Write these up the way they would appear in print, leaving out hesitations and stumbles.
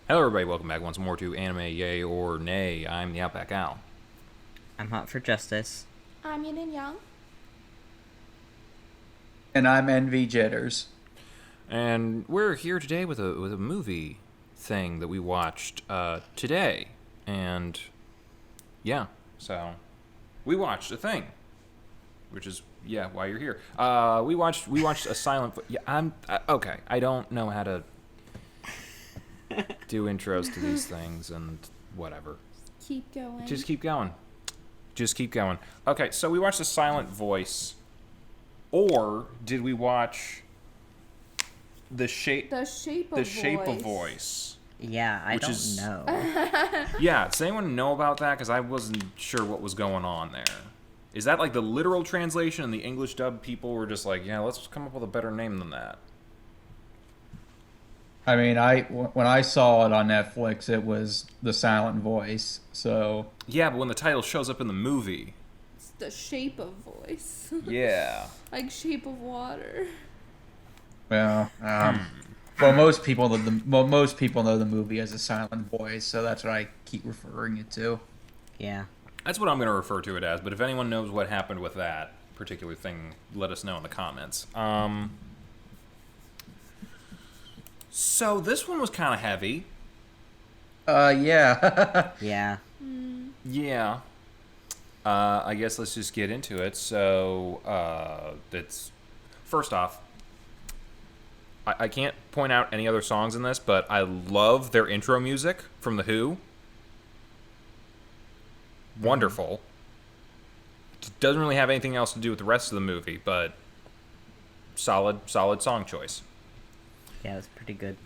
Hello, everybody. Welcome back once more to Anime Yay or Nay. I'm the Outback Al. I'm hot for justice. I'm Yin&Jung. And I'm Envy Jitters. And we're here today with a movie thing that we watched today. And yeah, so we watched a thing, which is why you're here. We watched a silent. Okay. I don't know how to do intros to these things and whatever. Keep going. Just keep going. Just keep going. Okay, so we watched A Silent Voice. Or did we watch The Shape The Shape of Voice? Yeah, I don't know. Yeah, does anyone know about that? Because I wasn't sure what was going on there. Is that like the literal translation and the English dub people were just like, yeah, let's come up with a better name than that? I mean, when I saw it on Netflix, it was The Silent Voice. So Yeah, but when the title shows up in the movie. It's The Shape of Voice. Yeah. Like Shape of Water. well, most people know the movie as A Silent Voice, so that's what I keep referring it to. Yeah. That's what I'm going to refer to it as, but if anyone knows what happened with that particular thing, let us know in the comments. So this one was kind of heavy. Yeah. Yeah. Yeah. I guess let's just get into it. So, it's... First off, I can't point out any other songs in this, but I love their intro music from The Who. Wonderful. Doesn't really have anything else to do with the rest of the movie, but solid song choice. Yeah, it was pretty good.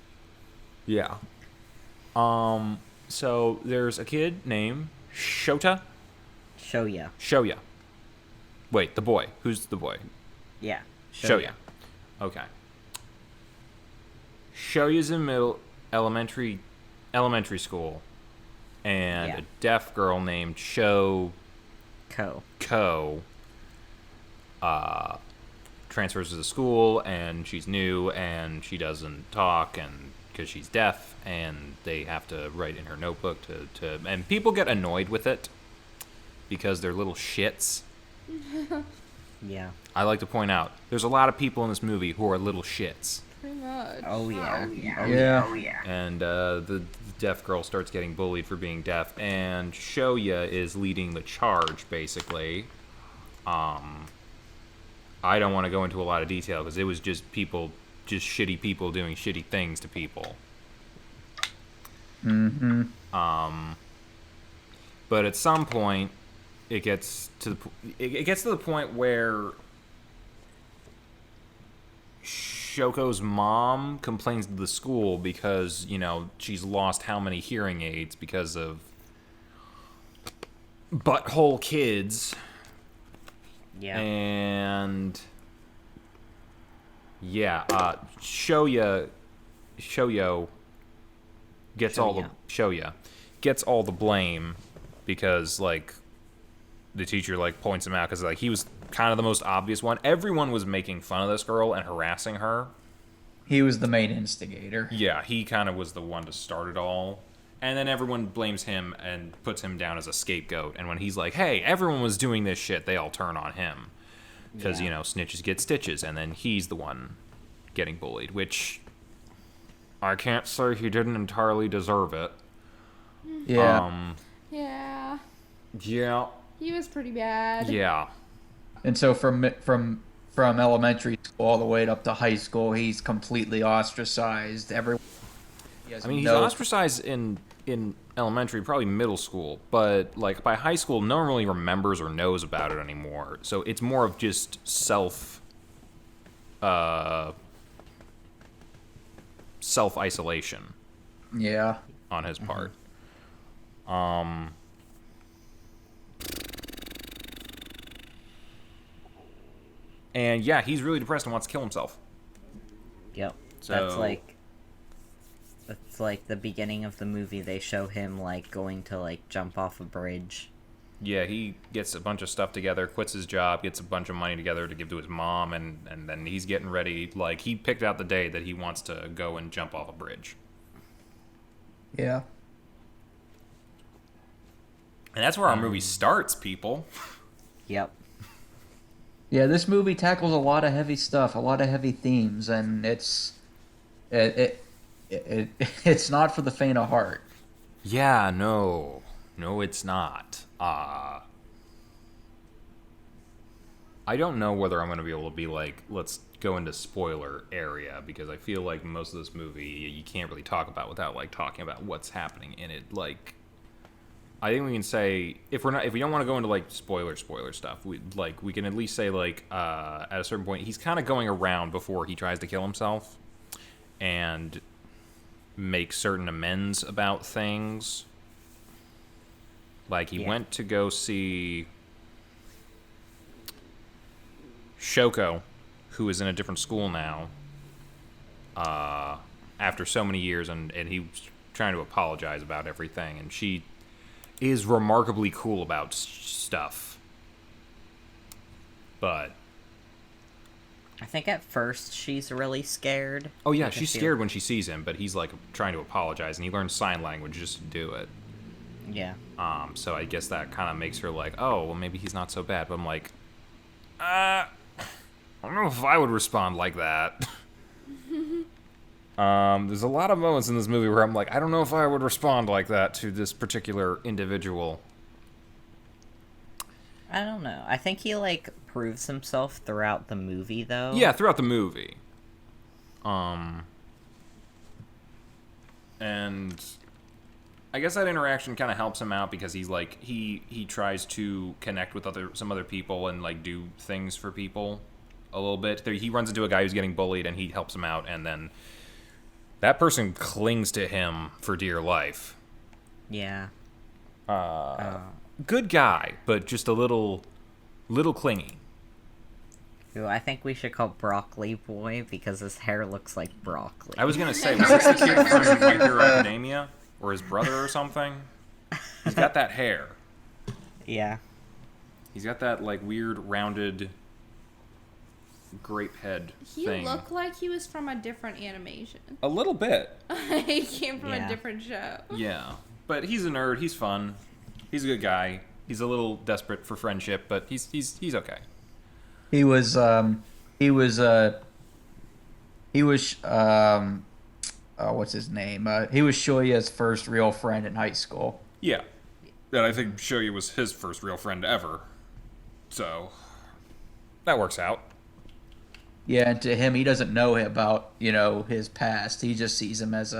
Yeah. So there's a kid named Shota. Shoya. Wait, the boy. Who's the boy? Yeah. Shoya. Okay. Shoya's in elementary school, and a deaf girl named Ko transfers to the school, and she's new, and she doesn't talk, and because she's deaf, and they have to write in her notebook to and people get annoyed with it because they're little shits. Yeah. I like to point out there's a lot of people in this movie who are little shits. Pretty much. Oh yeah. Yeah. And the deaf girl starts getting bullied for being deaf, and Shoya is leading the charge, basically. I don't want to go into a lot of detail, because it was just shitty people doing shitty things to people. Mm-hmm. But at some point, it gets to the point where Shoko's mom complains to the school because, she's lost how many hearing aids because of butthole kids. Yeah. And Shoyo gets all the blame because the teacher points him out because he was kind of the most obvious one. Everyone was making fun of this girl and harassing her. He was the main instigator. Yeah, he kind of was the one to start it all. And then everyone blames him and puts him down as a scapegoat. And when he's like, hey, everyone was doing this shit, they all turn on him. Because, snitches get stitches. And then he's the one getting bullied. Which, I can't say he didn't entirely deserve it. Yeah. Yeah. Yeah. He was pretty bad. Yeah. And so from elementary school all the way up to high school, he's completely ostracized. He's ostracized in elementary, probably middle school, but by high school, no one really remembers or knows about it anymore. So it's more of just self-isolation. Yeah. On his part. And yeah, he's really depressed and wants to kill himself. Yep. So That's like the beginning of the movie. They show him going to jump off a bridge. Yeah, he gets a bunch of stuff together, quits his job, gets a bunch of money together to give to his mom, and then he's getting ready. He picked out the day that he wants to go and jump off a bridge. Yeah. And that's where our movie starts, people. Yep. Yeah, this movie tackles a lot of heavy stuff, a lot of heavy themes, and it, it's not for the faint of heart. Yeah, no. No, it's not. I don't know whether I'm going to be able to be like, let's go into spoiler area, because I feel like most of this movie you can't really talk about without like talking about what's happening in it. Like, I think we can say if we don't want to go into like spoiler stuff, we can at least say like at a certain point he's kind of going around before he tries to kill himself and make certain amends about things. Like he went to go see Shoko, who is in a different school now, after so many years, and he was trying to apologize about everything, and she is remarkably cool about stuff. But I think at first she's really scared. oh yeah, because she's scared when she sees him, but he's like trying to apologize, and he learns sign language just to do it. Yeah. So I guess that kind of makes her like, oh, well, maybe he's not so bad. But I'm like, I don't know if I would respond like that. There's a lot of moments in this movie where I'm like, I don't know if I would respond like that to this particular individual. I don't know. I think he, like, proves himself throughout the movie, though. Yeah, throughout the movie. And I guess that interaction kind of helps him out because he's like, he tries to connect with some other people and like do things for people a little bit. He runs into a guy who's getting bullied and he helps him out, and then that person clings to him for dear life. Yeah. Good guy, but just a little clingy. Who I think we should call Broccoli Boy because his hair looks like broccoli. I was gonna say, was this the kid from My Hero Academia? Or his brother or something? He's got that hair. Yeah. He's got that, like, weird, rounded grape head He thing. looked like he was from a different animation. A little bit. He came from Yeah. a different show. Yeah. But he's a nerd. He's fun. He's a good guy. He's a little desperate for friendship, but he's okay. He was what's his name? He was Shoya's first real friend in high school. Yeah. And I think Shoya was his first real friend ever. So, that works out. Yeah, and to him, he doesn't know about, his past. He just sees him as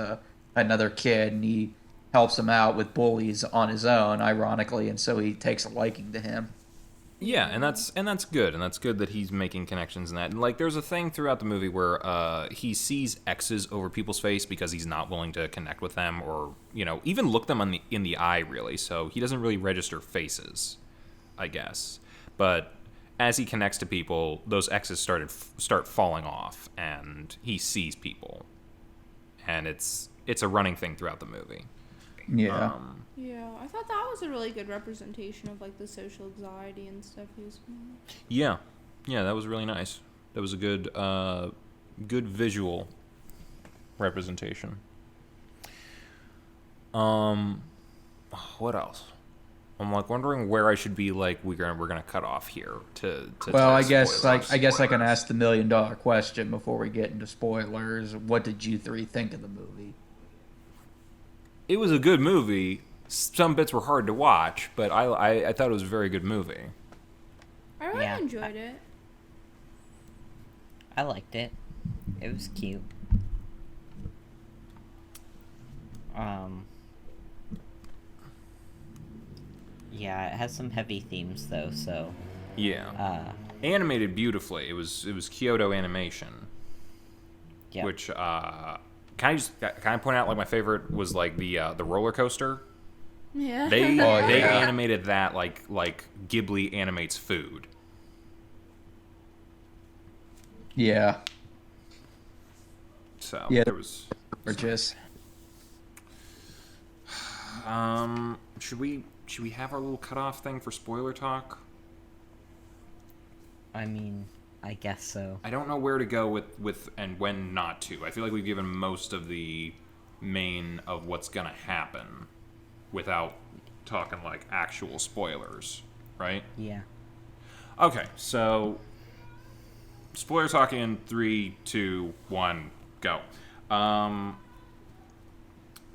another kid, and he helps him out with bullies on his own, ironically, and so he takes a liking to him. Yeah, and that's good, and that's good that he's making connections in that. And like, there's a thing throughout the movie where he sees X's over people's face because he's not willing to connect with them, or even look them in the eye, really. So he doesn't really register faces, I guess. But as he connects to people, those X's start falling off, and he sees people, and it's a running thing throughout the movie. Yeah. Yeah, I thought that was a really good representation of like the social anxiety and stuff he was. Yeah, that was really nice. That was a good visual representation. What else? I'm like wondering where I should be. Like we're gonna cut off here to Well, tell I guess spoilers. I guess I can ask the $1 million question before we get into spoilers. What did you three think of the movie? It was a good movie. Some bits were hard to watch, but I thought it was a very good movie. I really Yeah. enjoyed it. I liked it. It was cute. Yeah, it has some heavy themes though, so Yeah. Animated beautifully. It was Kyoto animation. yeah. Which can I point out like my favorite was like the roller coaster. Yeah. They Oh, they yeah. animated that like Ghibli animates food. Yeah. So Yeah. there was. Or just Should we have our little cutoff thing for spoiler talk? I mean, I guess so. I don't know where to go with and when not to. I feel like we've given most of the main of what's gonna happen without talking like actual spoilers, right? Yeah. Okay, so spoiler talking in 3, 2, 1, go.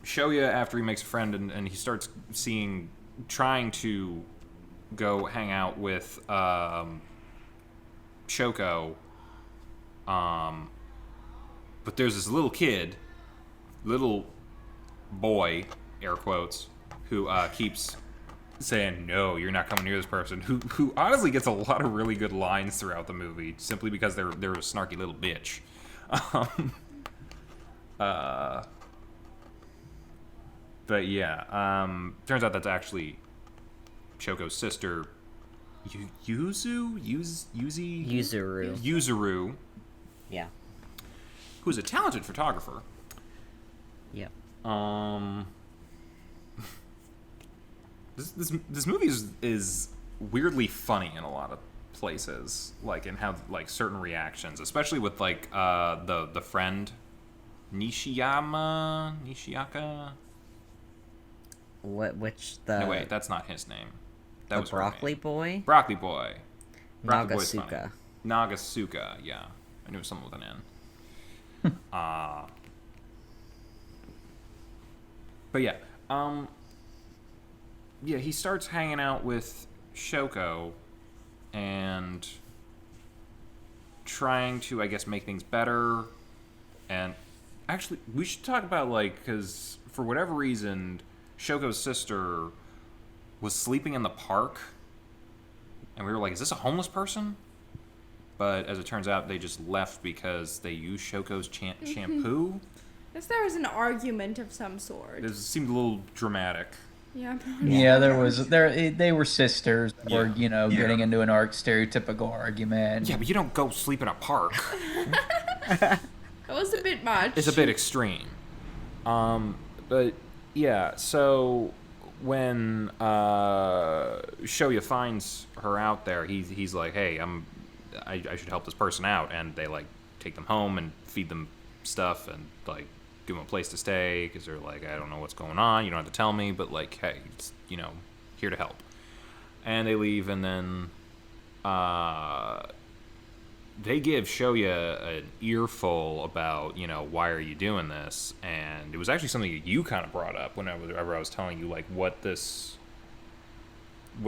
Shoya, after he makes a friend and he starts trying to go hang out with Shoko, but there's this little boy, air quotes, who keeps saying, no, you're not coming near this person, who honestly gets a lot of really good lines throughout the movie, simply because they're a snarky little bitch. But yeah, turns out that's actually Shoko's sister, Yuzuru, Yeah. who's a talented photographer. Yep. This movie is weirdly funny in a lot of places, like in how like certain reactions, especially with like the friend Nishiaka. Which No, wait, that's not his name. That the was her broccoli name. boy? Broccoli boy. Broccoli boy's funny. Nagasuka. Nagasuka, yeah. I knew it was something with an N. But yeah, yeah, he starts hanging out with Shoko and trying to, I guess, make things better. And actually, we should talk about, like, because for whatever reason, Shoko's sister was sleeping in the park. And we were like, is this a homeless person? But as it turns out, they just left because they used Shoko's shampoo. Guess there was an argument of some sort. It seemed a little dramatic. Yeah. Yeah, they were sisters. Yeah. Were getting into an stereotypical argument. Yeah, but you don't go sleep in a park. That was a bit much. It's a bit extreme. But yeah, so when Shoya finds her out there, he's like, hey, I should help this person out, and they like take them home and feed them stuff and like give them a place to stay because they're like, I don't know what's going on, you don't have to tell me, but like, hey, it's, here to help. And they leave, and then they give Shoya an earful about, why are you doing this? And it was actually something that you kind of brought up whenever I was telling you like when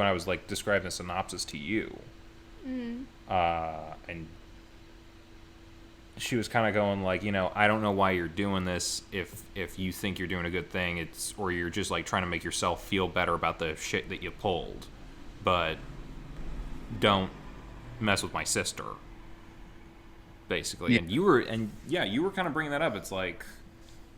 I was like describing the synopsis to you. And she was kind of going like, I don't know why you're doing this. If you think you're doing a good thing, or you're just like trying to make yourself feel better about the shit that you pulled, but don't mess with my sister, basically. Yeah. And you were kind of bringing that up. It's like,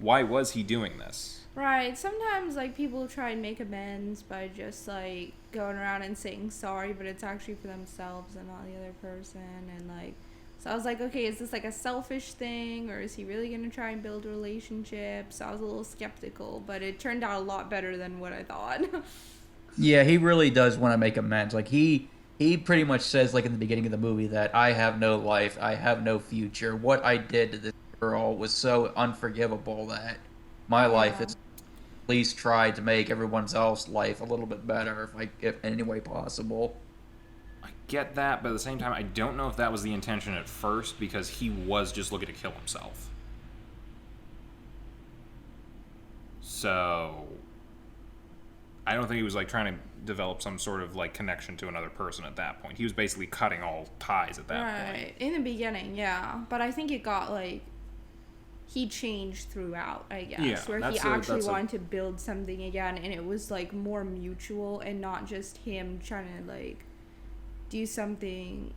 why was he doing this? Right. Sometimes like people try and make amends by just like going around and saying sorry, but it's actually for themselves and not the other person. And like, so I was like, okay, is this like a selfish thing, or is he really going to try and build a relationship? So I was a little skeptical, but it turned out a lot better than what I thought. Yeah, he really does want to make amends. Like he pretty much says, like in the beginning of the movie, that I have no life, I have no future. What I did to this girl was so unforgivable that my life is at least tried to make everyone else's life a little bit better, if in any way possible. I get that, but at the same time, I don't know if that was the intention at first, because he was just looking to kill himself. So I don't think he was like trying to develop some sort of like connection to another person at that point. He was basically cutting all ties at that point. Right. In the beginning, yeah. But I think it got like, he changed throughout, I guess. Yeah, where he actually wanted to build something again, and it was like more mutual and not just him trying to like do something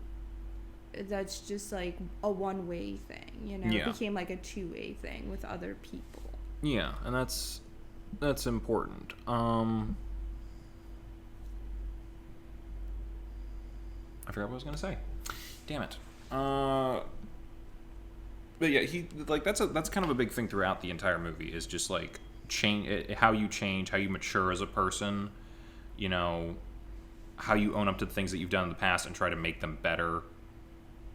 that's just like a one-way thing, Yeah. It became like a two-way thing with other people. Yeah, and that's important. I forgot what I was gonna say. Damn it. But yeah, that's kind of a big thing throughout the entire movie, is just like how you change, how you mature as a person, how you own up to the things that you've done in the past and try to make them better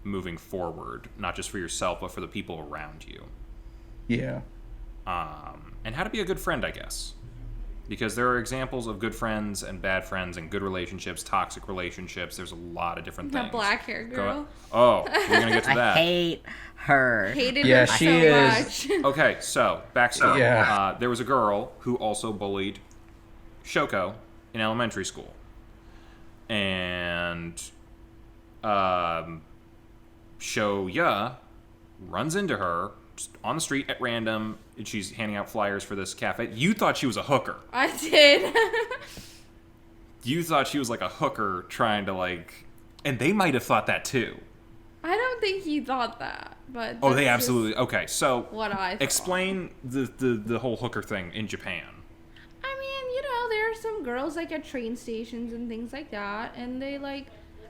moving forward, not just for yourself but for the people around you. Yeah. and how to be a good friend, I guess. Because there are examples of good friends and bad friends and good relationships, toxic relationships. There's a lot of different The things. black hair girl. Oh, we're gonna get to that. I hate her. Hated Yeah, her she so is- much. Okay, so backstory. Yeah. There was a girl who also bullied Shoko in elementary school, and Shoya runs into her just on the street at random, and she's handing out flyers for this cafe. You thought she was a hooker. I did. You thought she was like a hooker trying to like, and they might have thought that too. I don't think he thought that, but Oh, they that's absolutely. just Okay, so what I thought. explain the whole hooker thing in Japan. I mean, you know, there are some girls like at train stations and things like that, and they like,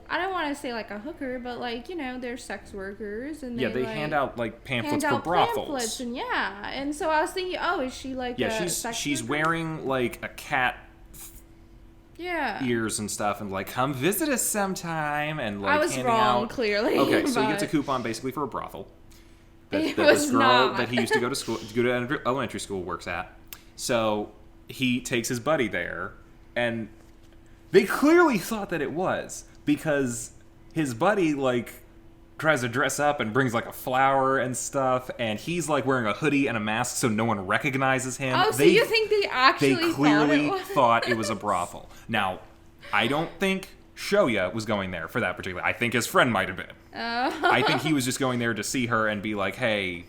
I don't want to say like a hooker, but like, you know, they're sex workers, and Yeah, they like, hand out like pamphlets hand for out brothels. pamphlets, and yeah, and so I was thinking, oh, is she like Yeah, a she's sex worker? wearing like a cat Yeah. ears and stuff, and like come visit us sometime, and like I was handing wrong, out. clearly. Okay, so he gets a but- coupon basically for a brothel. It That this was girl not. that he used to go to elementary school works at. So he takes his buddy there, and they clearly thought that it was because his buddy like tries to dress up and brings like a flower and stuff, and he's like wearing a hoodie and a mask so no one recognizes him. Oh, so you think they actually They clearly thought it was? thought it was a brothel. Now, I don't think Shoya was going there for that particular. I think his friend might have been. I think he was just going there to see her and be like, "Hey,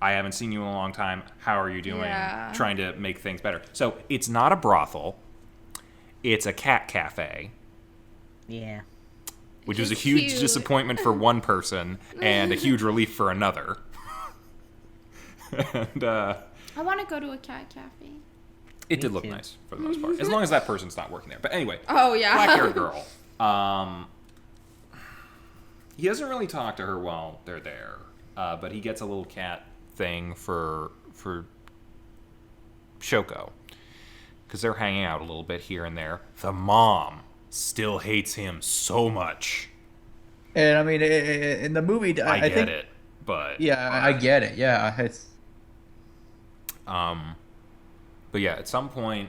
I haven't seen you in a long time. How are you doing?" Yeah. Trying to make things better. So it's not a brothel. It's a cat cafe, Yeah. which was a It's huge cute. disappointment for one person and a huge relief for another. And I want to go to a cat cafe. it did Me look too. nice for the most part, as long as that person's not working there. But anyway, Oh yeah. black-haired girl. He doesn't really talk to her while they're there, but he gets a little cat thing for Shoko, because they're hanging out a little bit here and there. The mom still hates him so much. And I mean, in the movie, I I get think, it, but yeah, I get it. Yeah, it's but yeah, at some point,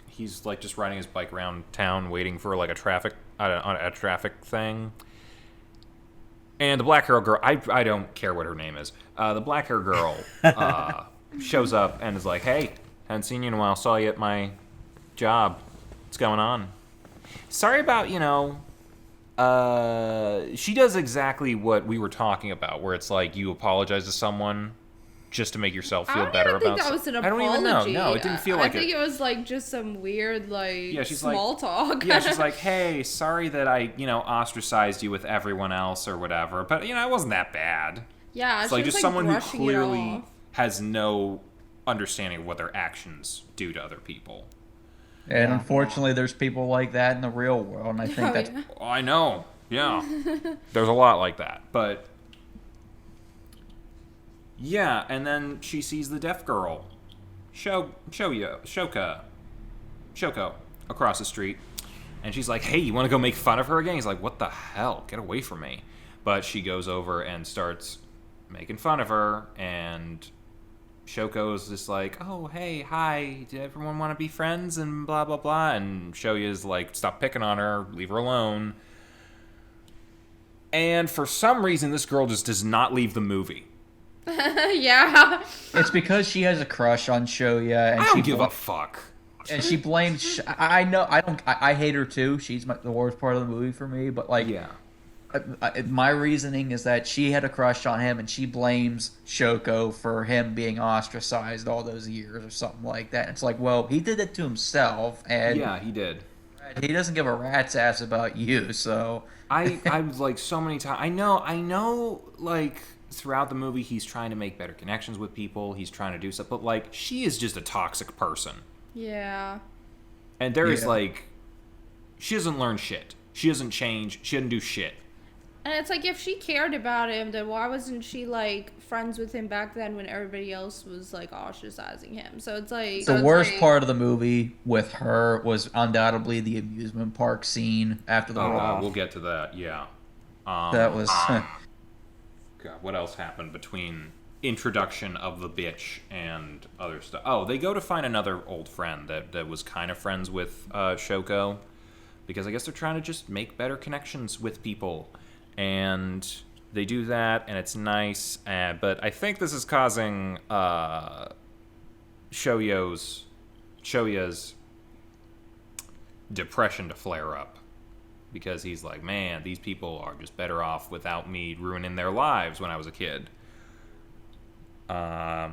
he's like just riding his bike around town, waiting for like a traffic thing. And the black hair girl, I don't care what her name is. The black hair girl shows up and is like, "Hey, haven't seen you in a while. Saw you at my job. What's going on?" Sorry about, she does exactly what we were talking about, where it's like you apologize to someone just to make yourself feel I don't better even think about that was an I don't apology. even know. No, it didn't feel like I think it was like just some weird like Yeah, she's like- small talk. Yeah, she's like, "Hey, sorry that I, ostracized you with everyone else or whatever, but it wasn't that bad." yeah, It's she like was, just someone who brushing it clearly off. has no understanding of what their actions do to other people. and unfortunately, there's people like that in the real world, and I think Oh, that's yeah. Oh, I know. Yeah. There's a lot like that. But yeah, and then she sees the deaf girl, Shoko, across the street. And she's like, "Hey, you want to go make fun of her again?" He's like, "What the hell? Get away from me." But she goes over and starts making fun of her, and Shoko's just like, "Oh, hey, hi, did everyone want to be friends?" and blah, blah, blah. And Shoya's like, "Stop picking on her, leave her alone." And for some reason, this girl just does not leave the movie. Yeah. it's because she has a crush on Shoya, and I she don't give a fuck. and she blames. I know. I hate her too. She's the worst part of the movie for me. But like, Yeah. my reasoning is that she had a crush on him, and she blames Shoko for him being ostracized all those years or something like that. It's like, well, he did it to himself, and Yeah, he did. he doesn't give a rat's ass about you. So I was like so many times. I know, like throughout the movie, he's trying to make better connections with people. He's trying to do stuff, but like she is just a toxic person, Yeah. and there is Yeah. like, she doesn't learn shit. She doesn't change. She doesn't do shit. And it's like, if she cared about him, then why wasn't she like friends with him back then when everybody else was like ostracizing him? So it's like the worst part of the movie with her was undoubtedly the amusement park scene after the brawl. We'll get to that. Yeah. That was God, what else happened between introduction of the bitch and other stuff. Oh, they go to find another old friend that was kind of friends with Shoko, because I guess they're trying to just make better connections with people, and they do that, and it's nice. But I think this is causing Shoya's depression to flare up, because he's like, man, these people are just better off without me ruining their lives when I was a kid. But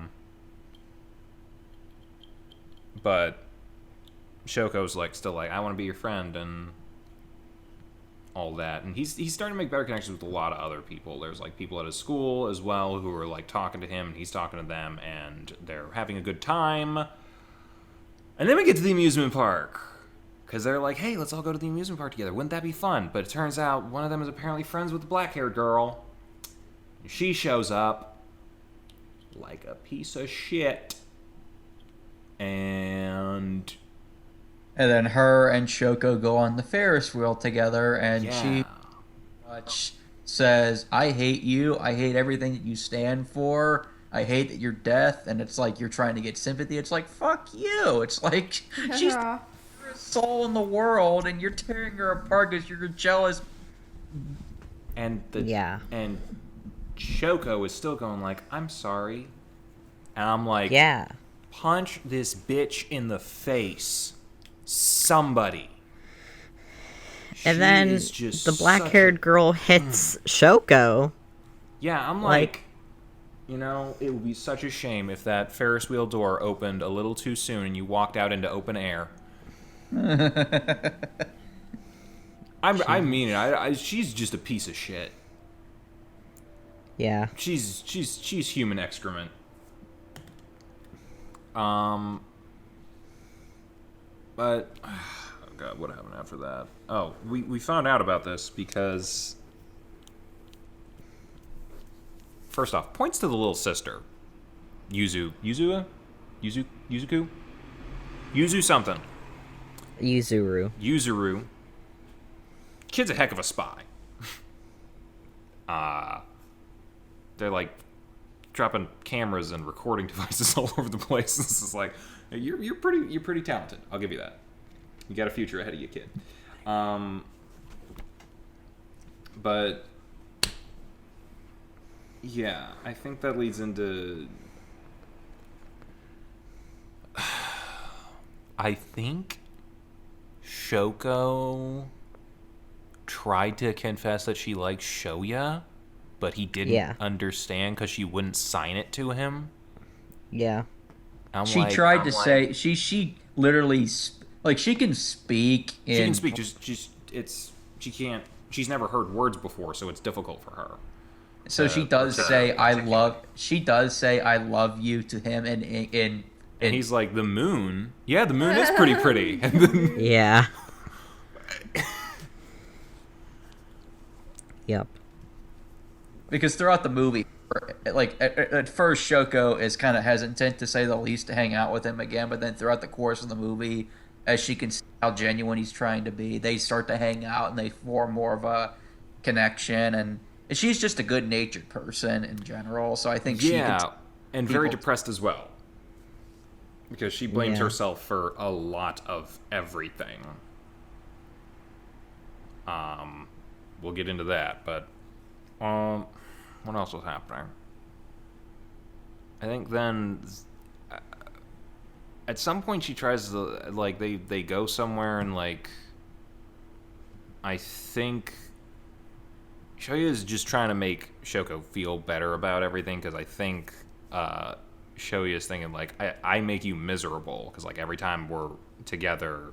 Shoko's like still like, I want to be your friend and all that, and he's starting to make better connections with a lot of other people. There's like people at his school as well who are like talking to him, and he's talking to them, and they're having a good time. And then we get to the amusement park, because they're like, hey, let's all go to the amusement park together. Wouldn't that be fun? But it turns out one of them is apparently friends with the black-haired girl. She shows up like a piece of shit. And then her and Shoko go on the Ferris wheel together, and yeah. she much says, I hate you. I hate everything that you stand for. I hate that you're deaf. And it's like you're trying to get sympathy. It's like, fuck you. It's like she's the worst soul in the world, and you're tearing her apart because you're jealous. And and Shoko is still going like, I'm sorry. And I'm like, Yeah. punch this bitch in the face. Somebody. And then the black-haired girl hits Shoko. Yeah, I'm like, you know, it would be such a shame if that Ferris wheel door opened a little too soon and you walked out into open air. I mean it. She's just a piece of shit. Yeah. She's human excrement. But oh god, what happened after that? Oh, we found out about this because first off, points to the little sister, Yuzu something. Yuzuru. Kid's a heck of a spy. They're like dropping cameras and recording devices all over the place. This is like, you're pretty talented. I'll give you that. You got a future ahead of you, kid. But yeah, I think that leads into. I think Shoko tried to confess that she likes Shoya, but he didn't understand because she wouldn't sign it to him. Yeah. She literally, like, she can speak. She can speak. She can't. She's never heard words before, so it's difficult for her. So she does say I love. She does say I love you to him, and he's like, the moon. Yeah, the moon is pretty pretty. And then, yeah. Yep. Because throughout the movie, like at first Shoko is kind of hesitant, to say the least, to hang out with him again, but then throughout the course of the movie, as she can see how genuine he's trying to be, they start to hang out and they form more of a connection, and she's just a good-natured person in general, so I think and very depressed as well, because she blames herself for a lot of everything. We'll get into that, but what else was happening? I think then at some point she tries to, like, they go somewhere, and like I think Shoya is just trying to make Shoko feel better about everything, because I think Shoya is thinking like, I make you miserable because like every time we're together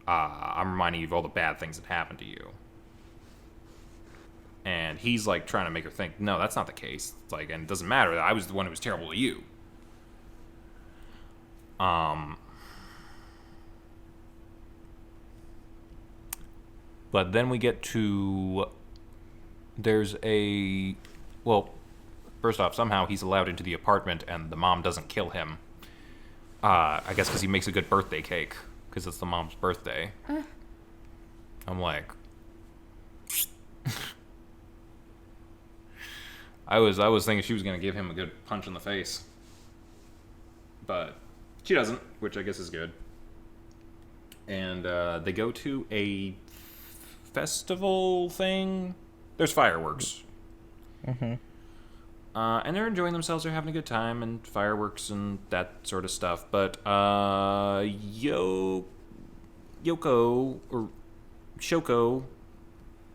I'm reminding you of all the bad things that happened to you. And he's like trying to make her think, no, that's not the case. It's like, and it doesn't matter that I was the one who was terrible to you. But then we get to, there's a, well, first off, somehow he's allowed into the apartment and the mom doesn't kill him. I guess because he makes a good birthday cake, because it's the mom's birthday. I'm like, I was thinking she was gonna give him a good punch in the face, but she doesn't, which I guess is good. And they go to a festival thing. There's fireworks. Mm-hmm. And they're enjoying themselves. They're having a good time and fireworks and that sort of stuff. But Yoko or Shoko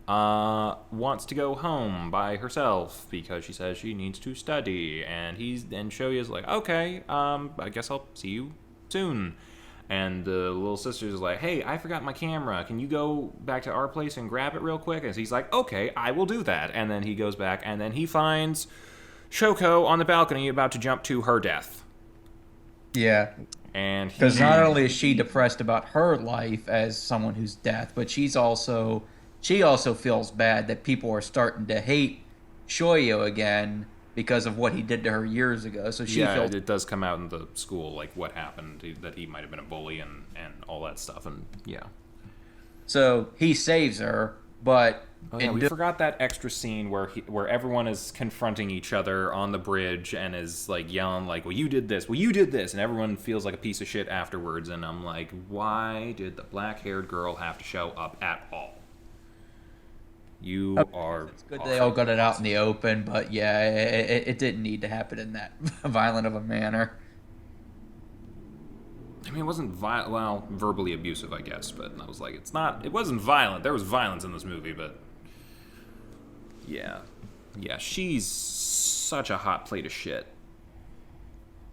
wants to go home by herself because she says she needs to study. And Shoya's like, okay, I guess I'll see you soon. And the little sister's like, hey, I forgot my camera. Can you go back to our place and grab it real quick? And he's like, okay, I will do that. And then he goes back, and then he finds Shoko on the balcony about to jump to her death. Yeah. And because not only is she depressed about her life as someone who's death, but she also feels bad that people are starting to hate Shoyo again because of what he did to her years ago. So she feels... it does come out in the school, like, what happened, that he might have been a bully and all that stuff, and yeah. So he saves her, but... Oh, yeah, we forgot that extra scene where everyone is confronting each other on the bridge and is, like, yelling, like, well, you did this, and everyone feels like a piece of shit afterwards, and I'm like, why did the black-haired girl have to show up at all? You are... It's good they all got it out in the open, but yeah, it didn't need to happen in that violent of a manner. I mean, it wasn't verbally abusive, I guess, but I was like, it wasn't violent. There was violence in this movie, but... Yeah, she's such a hot plate of shit.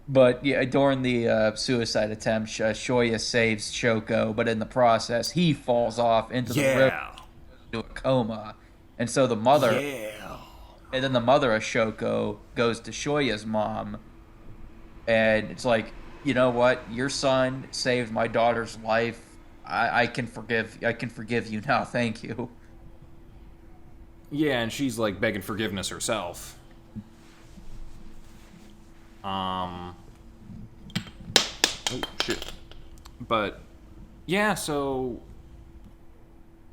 But yeah, during the suicide attempt, Shoya saves Shoko, but in the process, he falls off into the river into a coma, and so the mother, and then the mother of Shoko goes to Shoya's mom, and it's like, you know what, your son saved my daughter's life. I can forgive you now. Thank you. Yeah, and she's like begging forgiveness herself. Oh shit. But yeah, so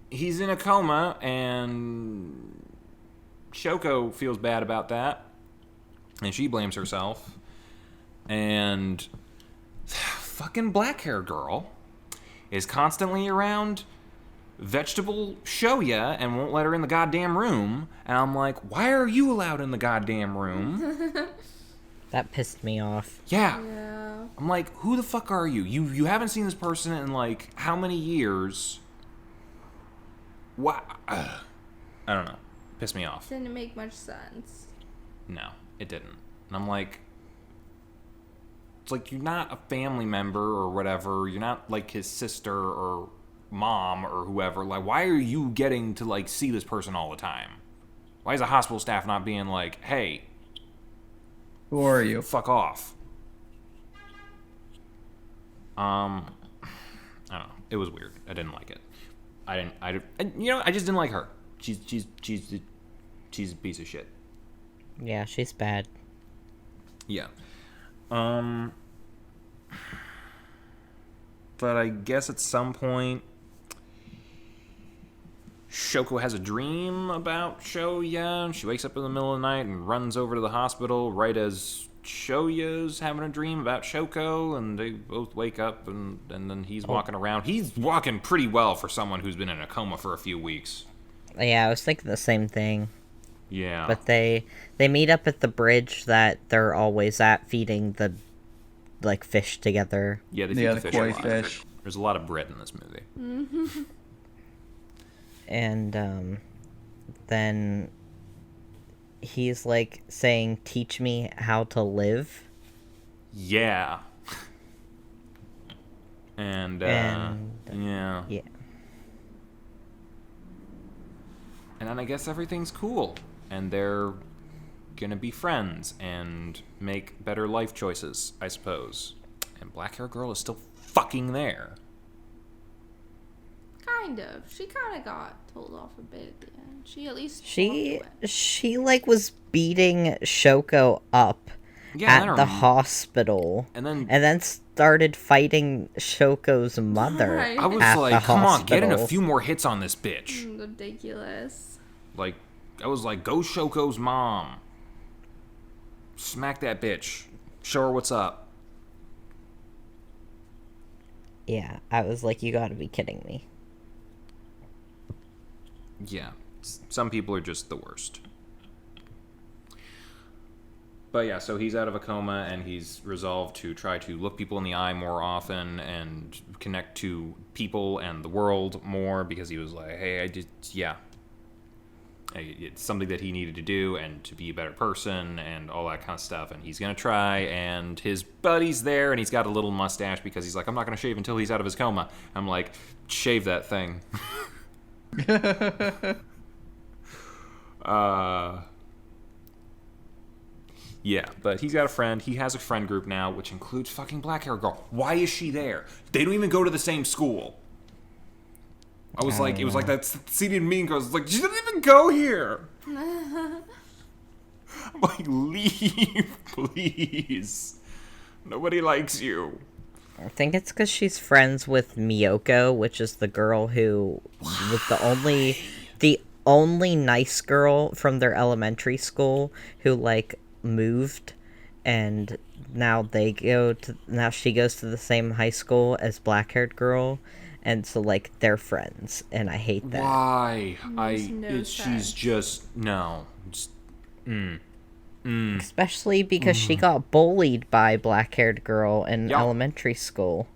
he's in a coma and Shoko feels bad about that. And she blames herself. And fucking black hair girl is constantly around vegetable Shoya and won't let her in the goddamn room. And I'm like, why are you allowed in the goddamn room? That pissed me off. Yeah. I'm like, who the fuck are you? You haven't seen this person in like how many years? What? I don't know. Pissed me off. Didn't make much sense. No, it didn't. And I'm like, it's like you're not a family member or whatever. You're not like his sister or mom or whoever. Like, why are you getting to like see this person all the time? Why is the hospital staff not being like, hey, who are you? Fuck off. I don't know. It was weird. I didn't like it. I just didn't like her. She's a piece of shit. Yeah, she's bad. Yeah. But I guess at some point Shoko has a dream about Shoya, and she wakes up in the middle of the night and runs over to the hospital right as Shoya's having a dream about Shoko, and they both wake up, and then he's walking around. He's walking pretty well for someone who's been in a coma for a few weeks. Yeah, I was thinking the same thing. Yeah. But they meet up at the bridge that they're always at, feeding the, like, fish together. Yeah, they feed the fish koi a lot. fish. There's a lot of bread in this movie. Mm-hmm. And then he's like saying, teach me how to live. Yeah. And yeah. Yeah. And then I guess everything's cool. And they're gonna be friends and make better life choices, I suppose. And Black Hair Girl is still fucking there. Kind of. She kind of got told off a bit at the end. She at least She like was beating Shoko up at the hospital, and then started fighting Shoko's mother. Right. I was at like, the come on, get in a hospital. few more hits on this bitch. Ridiculous. Like, I was like, go Shoko's mom. Smack that bitch. Show her what's up. Yeah, I was like, you gotta be kidding me. Yeah, some people are just the worst. But yeah, so he's out of a coma, and he's resolved to try to look people in the eye more often and connect to people and the world more, because he was like, hey, it's something that he needed to do, and to be a better person and all that kind of stuff, and he's gonna try. And his buddy's there, and he's got a little mustache because he's like, I'm not gonna shave until he's out of his coma. I'm like, shave that thing. Yeah, but he's got a friend. He has a friend group now, which includes fucking black hair girl. Why is she there? They don't even go to the same school. I was like, it was like that scene in Mean Girls. It's like, she doesn't even go here. I'm like, leave, please. Nobody likes you. I think it's because she's friends with Miyoko, which is the girl who was the only nice girl from their elementary school who, like, moved, and now she goes to the same high school as black-haired girl, and so, like, they're friends, and I hate that. Why? She's just Especially because she got bullied by black-haired girl in elementary school.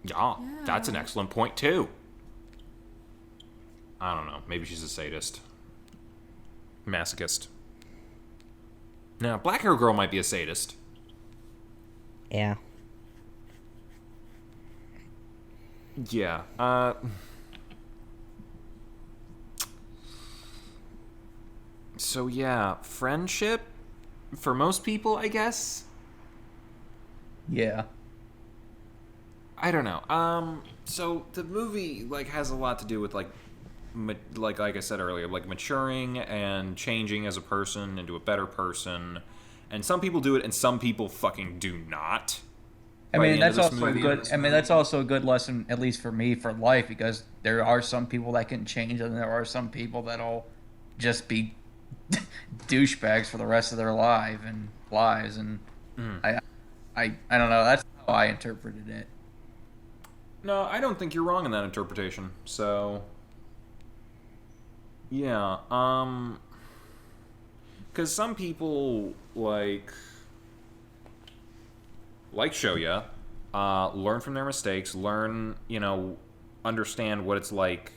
Yeah, that's an excellent point too. I don't know. Maybe she's a sadist, masochist. Now, black hair girl might be a sadist. Yeah. Yeah. So yeah, friendship for most people, I guess. Yeah. I don't know. So the movie has a lot to do with like I said earlier, like maturing and changing as a person into a better person. And some people do it, and some people fucking do not. I mean, that's also a good. I mean, that's also a good lesson, at least for me, for life, because there are some people that can change, and there are some people that'll just be douchebags for the rest of their lives. And I don't know. That's how I interpreted it. No, I don't think you're wrong in that interpretation. So, yeah, because some people like Shoya, learn from their mistakes, understand what it's like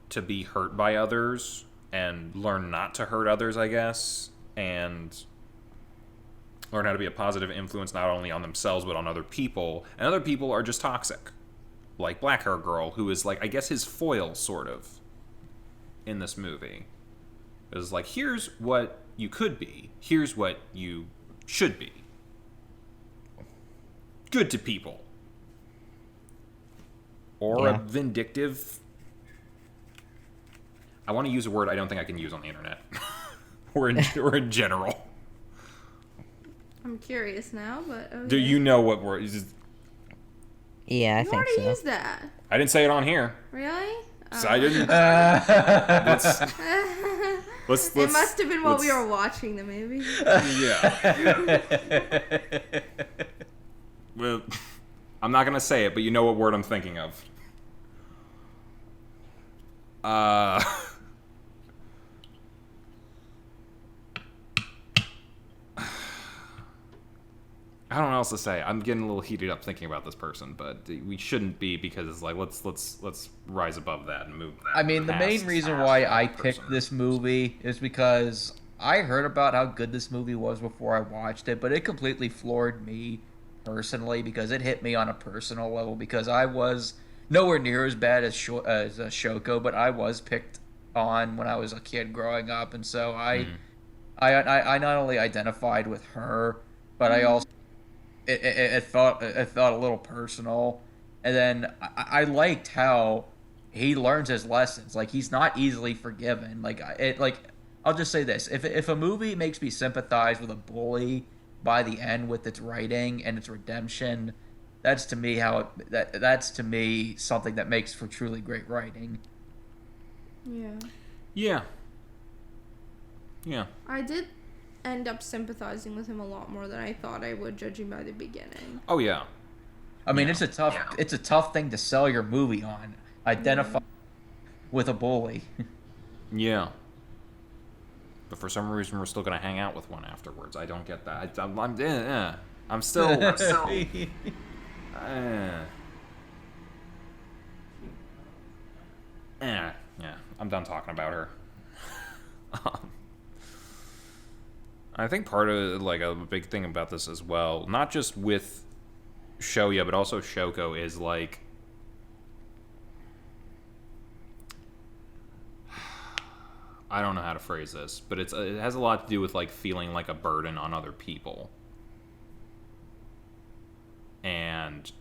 to be hurt by others, and learn not to hurt others, I guess, and learn how to be a positive influence not only on themselves but on other people. And other people are just toxic, like Black Hair Girl, who is like, I guess, his foil sort of in this movie. It was like, here's what you could be, here's what you should be. Good to people. Or a vindictive... I want to use a word I don't think I can use on the internet. or in general. I'm curious now, but... Okay. Do you know what word? Yeah, I think so. You already used that. I didn't say it on here. Really? So I didn't... Let's, it must have been while we were watching the movie. Yeah. Well, I'm not going to say it, but you know what word I'm thinking of. I don't know what else to say. I'm getting a little heated up thinking about this person, but we shouldn't be, because it's like, let's rise above that and move. I mean, the main reason why I picked this movie is because I heard about how good this movie was before I watched it, but it completely floored me personally, because it hit me on a personal level, because I was nowhere near as bad as Shoko, but I was picked on when I was a kid growing up, and so I not only identified with her, but I also it felt a little personal. And then I liked how he learns his lessons. Like, he's not easily forgiven. I'll just say this: if a movie makes me sympathize with a bully by the end with its writing and its redemption, that's to me that's to me something that makes for truly great writing. Yeah. Yeah. Yeah. I did end up sympathizing with him a lot more than I thought I would, judging by the beginning. Oh yeah. I mean, Yeah. it's a tough thing to sell your movie on. Identify with a bully. Yeah. But for some reason, we're still gonna hang out with one afterwards. I don't get that. I'm still. Yeah. I'm done talking about her. I think part of like a big thing about this as well, not just with Shoya, but also Shoko, is like I don't know how to phrase this, but it has a lot to do with like feeling like a burden on other people. And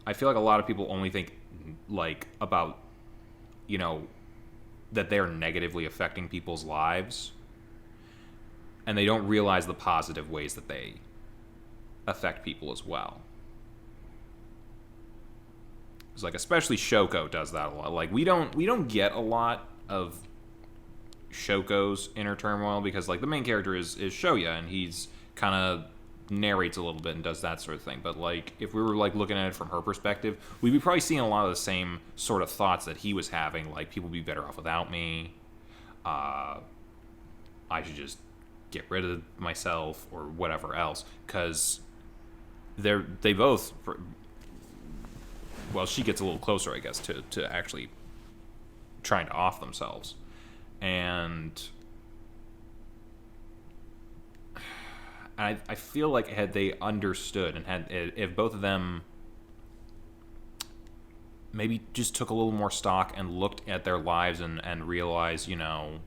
I feel like a lot of people only think like about, you know, that they're negatively affecting people's lives, and they don't realize the positive ways that they affect people as well. It's like especially Shoko does that a lot. Like we don't get a lot of Shoko's inner turmoil because like the main character is Shoya, and he's kind of narrates a little bit and does that sort of thing. But like if we were like looking at it from her perspective, we'd be probably seeing a lot of the same sort of thoughts that he was having, like people would be better off without me, I should just get rid of myself or whatever else, because they both, well, she gets a little closer, I guess, to actually trying to off themselves. And I feel like had they understood and if both of them maybe just took a little more stock and looked at their lives and realized, you know,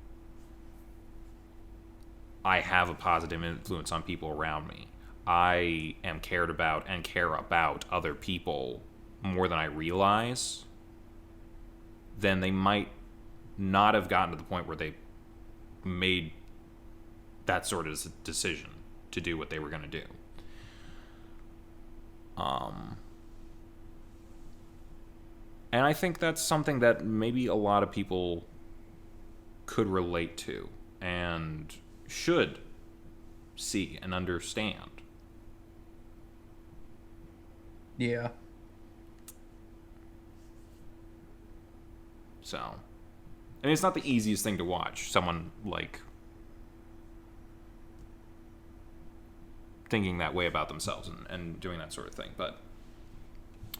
I have a positive influence on people around me. I am cared about and care about other people more than I realize, then they might not have gotten to the point where they made that sort of decision to do what they were going to do. And I think that's something that maybe a lot of people could relate to and should see and understand. Yeah. So, I mean, it's not the easiest thing to watch. Someone, like, thinking that way about themselves and doing that sort of thing. But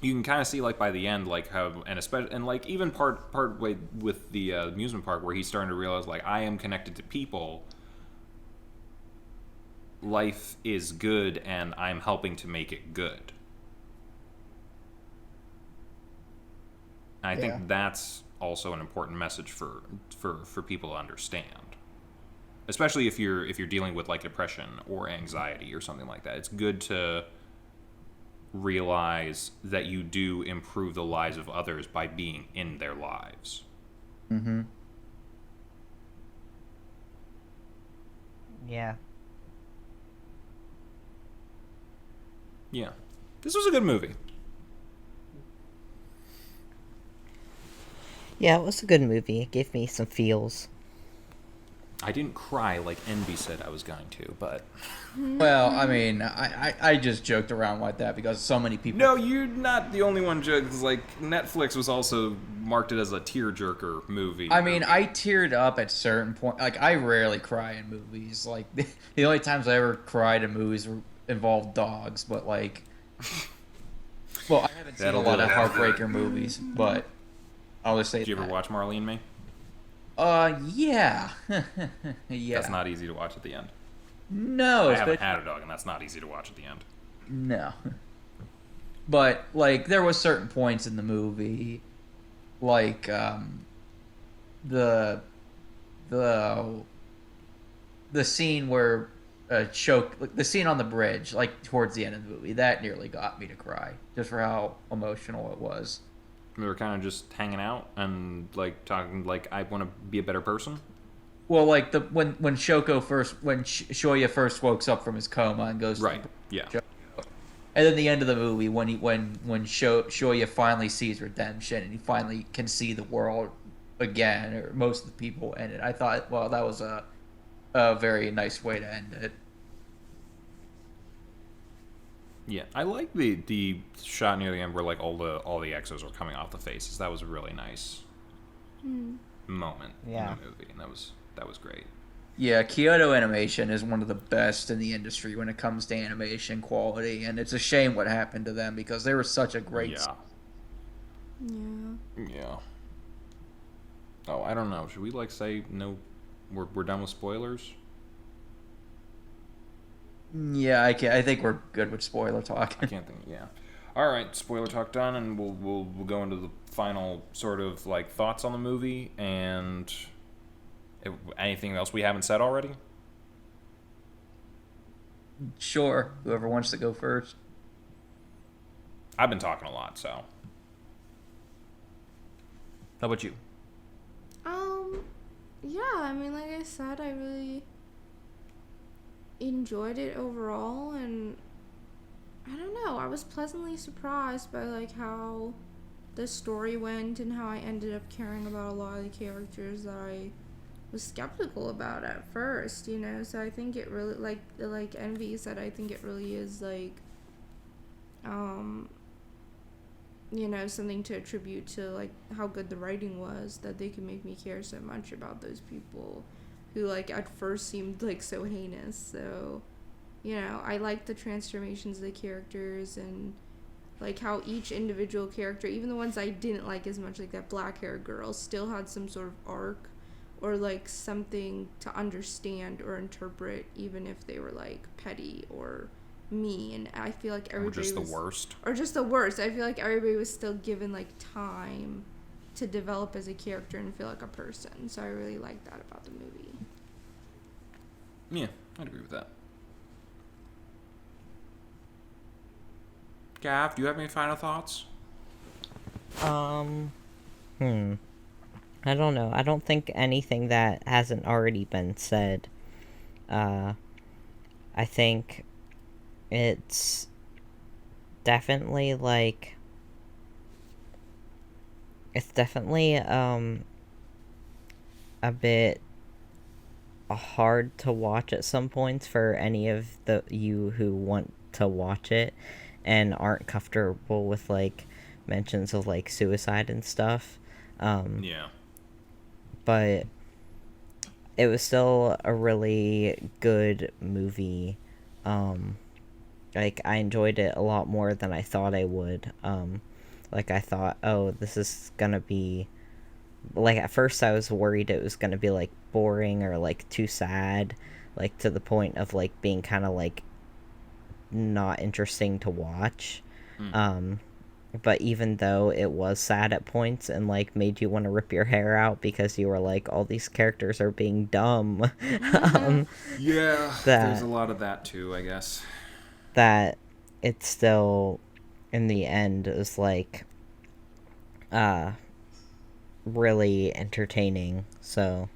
you can kind of see, like, by the end, like, how, and especially, and, like, even part way with the amusement park where he's starting to realize, like, I am connected to people. Life is good, and I'm helping to make it good. And I think that's also an important message for people to understand, especially if you're dealing with like depression or anxiety or something like that. It's good to realize that you do improve the lives of others by being in their lives. Mm-hmm. Yeah. Yeah, this was a good movie. Yeah, it was a good movie. It gave me some feels. I didn't cry like Envy said I was going to, but... Well, I mean, I just joked around like that because so many people... No, you're not the only one joking. Like, Netflix was also marked it as a tearjerker movie. I mean, I teared up at certain points. Like, I rarely cry in movies. Like, the only times I ever cried in movies involved dogs, but, like... Well, I haven't seen a lot of heartbreaker movies, but... I'll just say Did you ever watch Marley and Me? Yeah. Yeah. That's not easy to watch at the end. No. I haven't had a dog, and that's not easy to watch at the end. No. But, like, there was certain points in the movie, like, the scene where the scene on the bridge, like, towards the end of the movie, that nearly got me to cry, just for how emotional it was. We were kind of just hanging out and like talking like I want to be a better person. Well, like when Shoya first wakes up from his coma and goes right, yeah, and then the end of the movie when Shoya finally sees redemption and he finally can see the world again, or most of the people in it. I thought, well, that was a a very nice way to end it. Yeah, I like the shot near the end where like all the exos are coming off the faces. That was a really nice moment in the movie, and that was great. Yeah, Kyoto Animation is one of the best in the industry when it comes to animation quality, and it's a shame what happened to them because they were such a great. Yeah. Oh, I don't know. Should we like say no? We're done with spoilers. Yeah, I think we're good with spoiler talk. I can't think. Yeah. All right, spoiler talk done, and we'll go into the final sort of like thoughts on the movie and anything else we haven't said already. Sure, whoever wants to go first. I've been talking a lot, so. How about you? Yeah, I mean, like I said, I really enjoyed it overall, and I don't know, I was pleasantly surprised by like how the story went and how I ended up caring about a lot of the characters that I was skeptical about at first, you know. So I think it really, like Envy said, I think it really is like you know, something to attribute to like how good the writing was, that they could make me care so much about those people who like at first seemed like so heinous. So, you know, I like the transformations of the characters and like how each individual character, even the ones I didn't like as much, like that black-haired girl, still had some sort of arc or like something to understand or interpret, even if they were like petty or mean. I feel like everybody Or just the worst. Or just the worst. I feel like everybody was still given like time to develop as a character and feel like a person. So I really like that about the movie. Yeah, I'd agree with that. Gav, do you have any final thoughts? I don't know. I don't think anything that hasn't already been said. I think it's definitely like a bit hard to watch at some points for any of you who want to watch it and aren't comfortable with like mentions of like suicide and stuff. Yeah. But it was still a really good movie. Like, I enjoyed it a lot more than I thought I would. Like, I thought, oh, this is gonna be... Like, at first I was worried it was gonna be, like, boring or, like, too sad. Like, to the point of, like, being kind of, like, not interesting to watch. But even though it was sad at points and, like, made you want to rip your hair out because you were like, all these characters are being dumb. There's a lot of that, too, I guess. That it's still, in the end, is, like, really entertaining, so...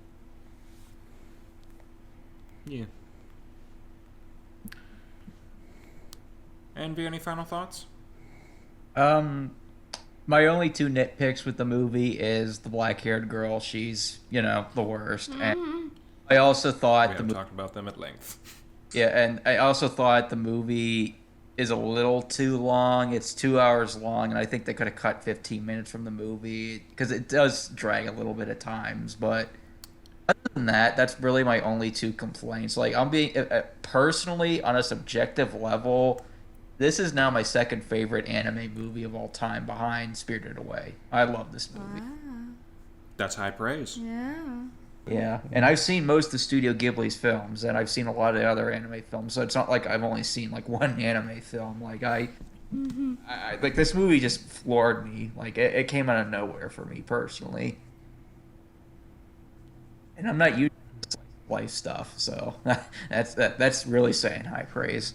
Yeah. Envy, any final thoughts? My only two nitpicks with the movie is the black-haired girl. She's, you know, the worst. And I also thought we have talked about them at length. Yeah, and I also thought the movie is a little too long. It's 2 hours long, and I think they could have cut 15 minutes from the movie because it does drag a little bit at times. But other than that, that's really my only two complaints. Like, I'm being personally, on a subjective level, this is now my second favorite anime movie of all time, behind Spirited Away. I love this movie. Wow. That's high praise. Yeah. Yeah, and I've seen most of Studio Ghibli's films, and I've seen a lot of the other anime films, so it's not like I've only seen like one anime film. Like I like this movie just floored me. Like it came out of nowhere for me personally, and I'm not used to life stuff, so that's really saying high praise.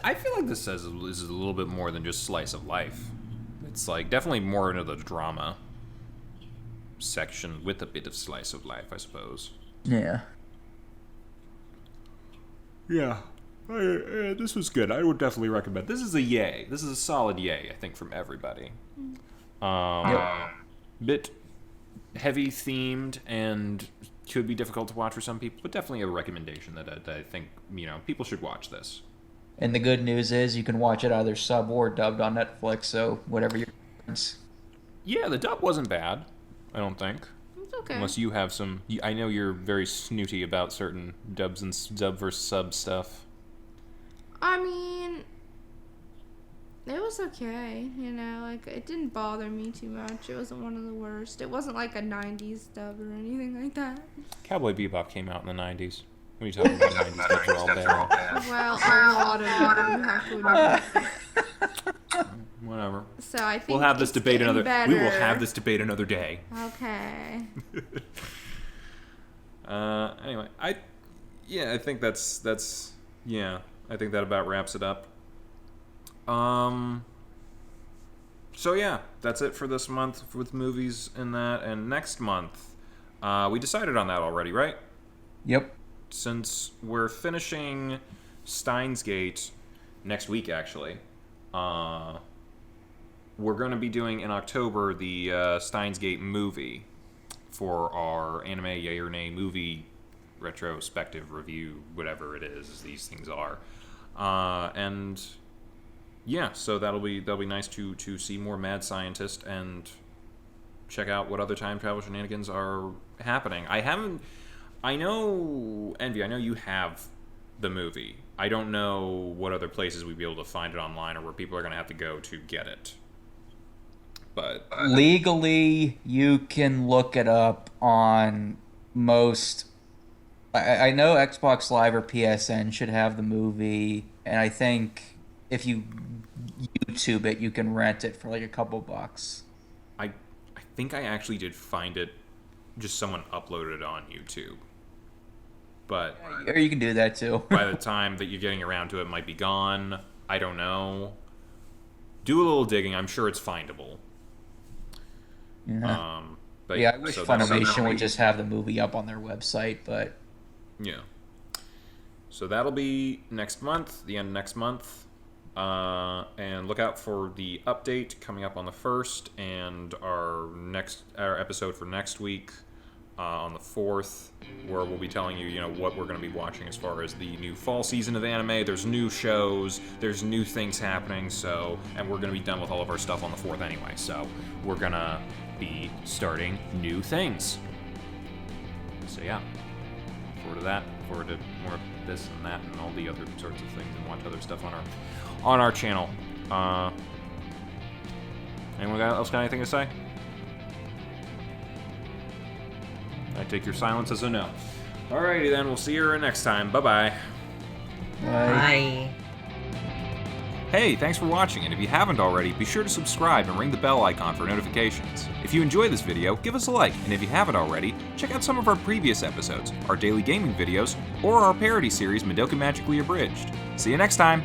I feel like this is a little bit more than just slice of life. It's like definitely more into the drama section with a bit of slice of life, I suppose. Yeah. Yeah. This was good. I would definitely recommend. This is a yay. This is a solid yay, I think, from everybody. Bit heavy themed and could be difficult to watch for some people, but definitely a recommendation that I think, people should watch this. And the good news is you can watch it either sub or dubbed on Netflix, so whatever your preference. Yeah, the dub wasn't bad, I don't think. It's okay. Unless you have some... I know you're very snooty about certain dubs and dub versus sub stuff. I mean, it was okay, like, it didn't bother me too much. It wasn't one of the worst. It wasn't like a 90s dub or anything like that. Cowboy Bebop came out in the 90s. What are you talking about? 90s dubs are all bad. Well, a lot of them, you have to admit. Whatever. So I think We'll have this it's debate getting another... better. We will have this debate another day. Okay. Anyway, I think that's I think that about wraps it up. So yeah, that's it for this month with movies and that. And next month, we decided on that already, right? Yep. Since we're finishing Steins Gate next week, actually, we're going to be doing in October the Steins Gate movie for our anime yay or nay movie retrospective review, whatever it is these things are. And yeah, so that'll be nice to see more mad scientists and check out what other time travel shenanigans are happening. I know, Envy, I know you have the movie. I don't know what other places we'd be able to find it online or where people are going to have to go to get it. But Legally, you can look it up on most... I know Xbox Live or PSN should have the movie, and I think if you YouTube it, you can rent it for like a couple bucks. I think I actually did find it. Just someone uploaded it on YouTube. But Or you can do that too. by the time that you're getting around to it, it might be gone. I don't know. Do a little digging. I'm sure it's findable. Yeah. But Yeah, I wish so that'll be- Funimation would just have the movie up on their website, but... Yeah. So that'll be next month, the end of next month. And look out for the update coming up on the 1st, and our episode for next week on the 4th, where we'll be telling you, what we're going to be watching as far as the new fall season of anime. There's new shows, there's new things happening, and we're going to be done with all of our stuff on the 4th anyway, so we're going to be starting new things. So yeah. Forward to that, forward to more of this and that and all the other sorts of things, and watch other stuff on our channel. Anyone else got anything to say? I take your silence as a no. Alrighty then, we'll see you next time. Bye-bye. Bye. Hey, thanks for watching, and if you haven't already, be sure to subscribe and ring the bell icon for notifications. If you enjoyed this video, give us a like, and if you haven't already, check out some of our previous episodes, our daily gaming videos, or our parody series, Madoka Magically Abridged. See you next time!